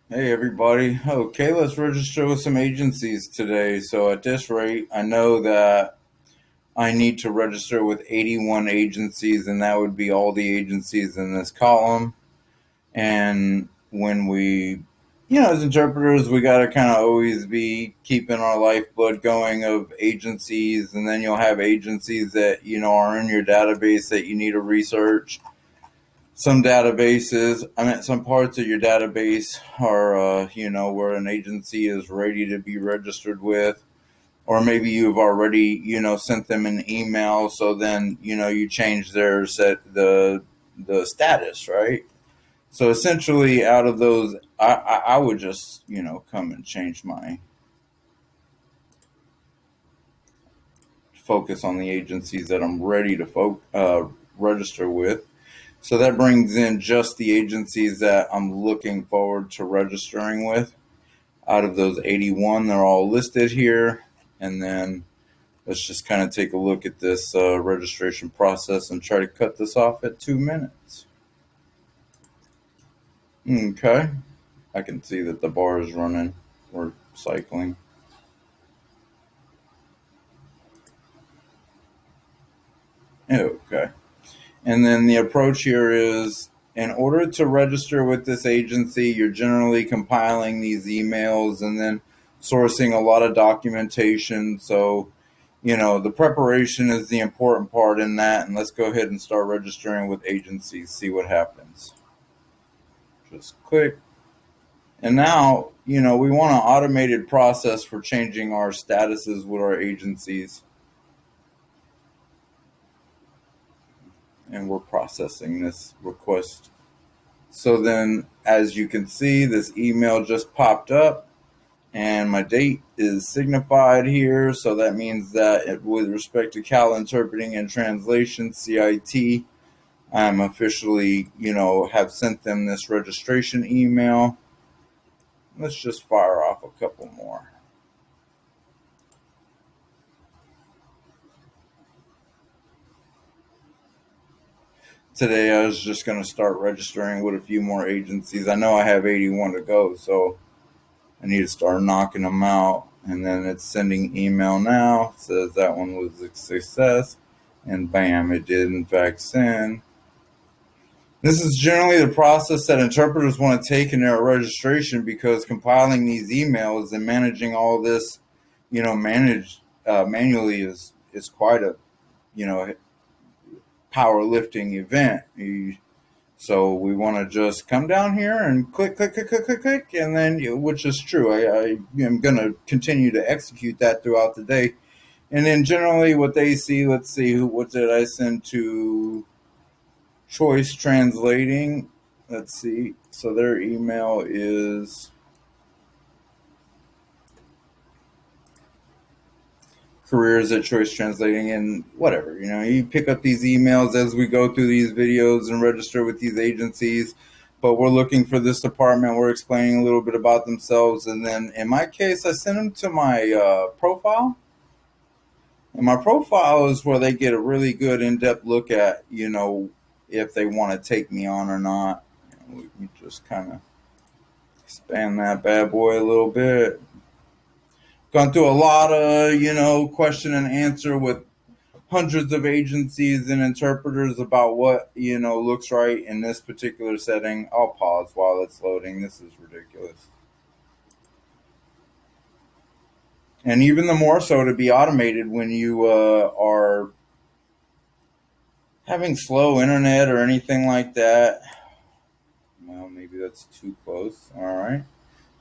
Hey everybody. Okay, let's register with some agencies today. So at this rate, I know that I need to register with 81 agencies, and that would be all the agencies in this column. And when as interpreters, we got to kind of always be keeping our lifeblood going of agencies, and then you'll have agencies that, are in your database that you need to research. Some databases, some parts of your database are, where an agency is ready to be registered with, or maybe you've already, sent them an email. So then, you change their the status, right? So essentially, out of those, I would just, come and change my focus on the agencies that I'm ready to register with. So that brings in just the agencies that I'm looking forward to registering with. Out of those 81, they're all listed here. And then let's just kind of take a look at this registration process and try to cut this off at 2 minutes. Okay. I can see that the bar is running. We're cycling. Okay. And then the approach here is, in order to register with this agency, you're generally compiling these emails and then sourcing a lot of documentation. So, the preparation is the important part in that. And let's go ahead and start registering with agencies, see what happens. Just click. And now, we want an automated process for changing our statuses with our agencies. And we're processing this request. So then, as you can see, this email just popped up and my date is signified here. So that means that with respect to Cal Interpreting and Translation, CIT, I'm officially, have sent them this registration email. Let's just fire off a couple more. Today, I was just going to start registering with a few more agencies. I know I have 81 to go, so I need to start knocking them out. And then it's sending email now. It says that one was a success. And bam, it did in fact send. This is generally the process that interpreters want to take in their registration, because compiling these emails and managing all this, manually is quite a, you know, powerlifting event. So we want to just come down here and click, click, click, click, click, click, and then, which is true. I am going to continue to execute that throughout the day. And then generally what they see, let's see, what did I send to Choice Translating? Let's see. So their email is careers at Choice Translating, and whatever. You pick up these emails as we go through these videos and register with these agencies. But we're looking for this department. We're explaining a little bit about themselves. And then in my case, I sent them to my profile. And my profile is where they get a really good in-depth look at, if they want to take me on or not. We just kind of expand that bad boy a little bit. Gone through a lot of, question and answer with hundreds of agencies and interpreters about what, looks right in this particular setting. I'll pause while it's loading. This is ridiculous. And even the more so to be automated when you are having slow internet or anything like that. Well, maybe that's too close. All right.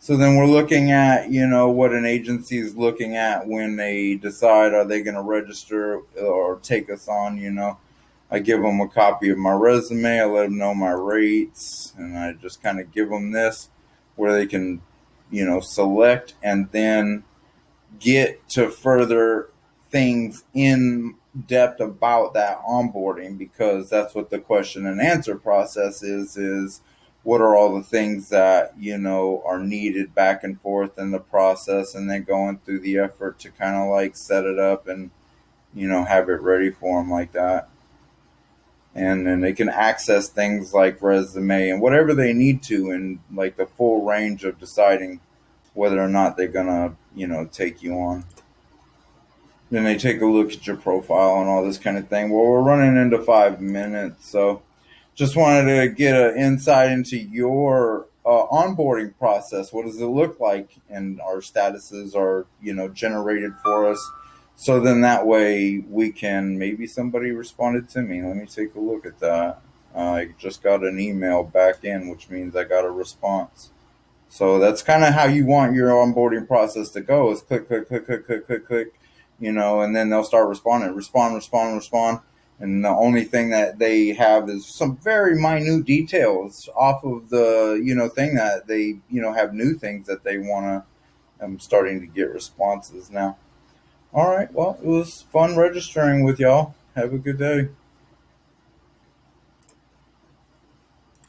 So then we're looking at, what an agency is looking at when they decide, are they going to register or take us on. I give them a copy of my resume. I let them know my rates, and I just kind of give them this where they can, select and then get to further things in depth about that onboarding, because that's what the question and answer process is what are all the things that are needed back and forth in the process, and then going through the effort to kind of like set it up and have it ready for them like that. and then they can access things like resume and whatever they need to, in like the full range of deciding whether or not they're gonna, take you on. Then they take a look at your profile and all this kind of thing. Well, we're running into 5 minutes, so just wanted to get an insight into your onboarding process. What does it look like? And our statuses are, generated for us. So then that way we can, maybe somebody responded to me. Let me take a look at that. I just got an email back in, which means I got a response. So that's kind of how you want your onboarding process to go, is click, click, click, click, click, click, click, and then they'll start responding, respond, respond, respond. And the only thing that they have is some very minute details off of the, thing that they, have new things that they want to. I'm starting to get responses now. All right. Well, it was fun registering with y'all. Have a good day.